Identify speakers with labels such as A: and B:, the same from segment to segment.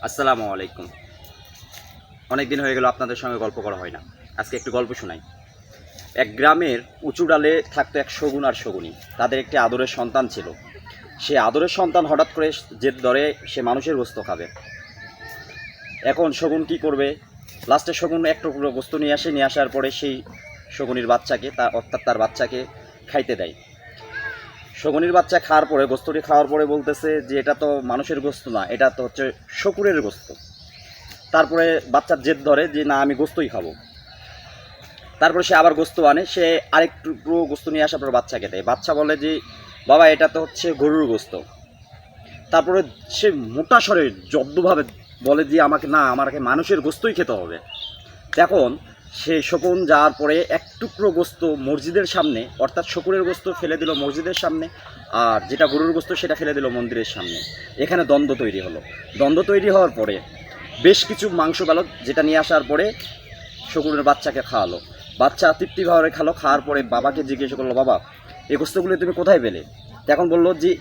A: আসসালামু আলাইকুম। অনেক দিন হয়ে গেল আপনাদের সঙ্গে গল্প করা হয় না। আজকে একটু গল্প শোনাই। এক গ্রামের উঁচু ডালে থাকতো এক শগুন আর শগুনী। তাদের একটি আদরের সন্তান ছিল। সে আদরের সন্তান হঠাৎ করে জেদ ধরে সে মানুষের গোস্ত খাবে। এখন শগুন কি করবে? লাস্টে শগুন এক টুকরো গোস্ত নিয়ে আসার পরে সেই শগুনির বাচ্চাকে অর্থাৎ তার বাচ্চাকে খাইতে দেয়। শগুনির বাচ্চা খাওয়ার পরে, গোস্তটি খাওয়ার পরে বলতেছে যে এটা তো মানুষের গোস্ত না, এটা তো হচ্ছে শকুরের গোস্ত। তারপরে বাচ্চার জেদ ধরে যে না, আমি গোস্তই খাবো। তারপরে সে আবার গোস্ত আনে, সে আরেকটু পুরো গোস্ত নিয়ে আসার পর বাচ্চাকে দেয়। বাচ্চা বলে যে বাবা, এটা তো হচ্ছে গরুর গোস্ত। তারপরে সে মোটা স্বরে জব্দভাবে বলে যে আমাকে মানুষের গোস্তই খেতে হবে। এখন সেই শকুন যাওয়ার পরে এক টুকরো গোস্ত মসজিদের সামনে, অর্থাৎ শকুরের গোস্ত ফেলে দিল মসজিদের সামনে, আর যেটা গরুর গোস্ত সেটা ফেলে দিল মন্দিরের সামনে। এখানে দ্বন্দ্ব তৈরি হলো। দ্বন্দ্ব তৈরি হওয়ার পরে বেশ কিছু মাংস পেল, যেটা নিয়ে আসার পরে শকুনের বাচ্চাকে খাওয়ালো। বাচ্চা তৃপ্তিভাবে খালো। খাওয়ার পরে বাবাকে জিজ্ঞেস করলো, বাবা, এই গোস্তগুলো তুমি কোথায় পেলে? তখন বললো যে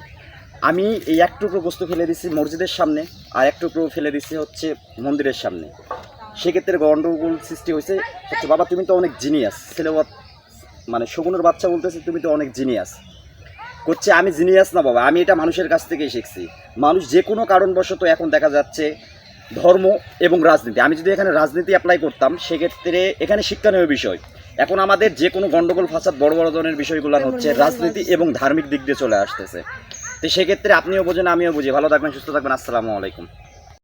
A: আমি এই এক টুকরো গোস্ত ফেলে দিচ্ছি মসজিদের সামনে, আর এক টুকরো ফেলে দিচ্ছি হচ্ছে মন্দিরের সামনে। সেক্ষেত্রে গন্ডগোল সৃষ্টি হয়েছে। বাবা, তুমি তো অনেক জিনিয়াস ছেলে। মানে শকুনের বাচ্চা বলতেছে তুমি তো অনেক জিনিয়াস। করছে আমি জিনিয়াস না বাবা, আমি এটা মানুষের কাছ থেকেই শিখছি। মানুষ যে কোনো কারণবশত এখন দেখা যাচ্ছে ধর্ম এবং রাজনীতি, আমি যদি এখানে রাজনীতি অ্যাপ্লাই করতাম সেক্ষেত্রে এখানে শিক্ষণীয় বিষয়। এখন আমাদের যে কোনো গন্ডগোল ফাসাদ বড় বড় ধরনের বিষয়গুলো হচ্ছে রাজনীতি এবং ধার্মিক দিক দিয়ে চলে আসতেছে। তো সেক্ষেত্রে আপনিও বোঝেন, আমিও বুঝি। ভালো থাকবেন, সুস্থ থাকবেন। আসসালামু আলাইকুম।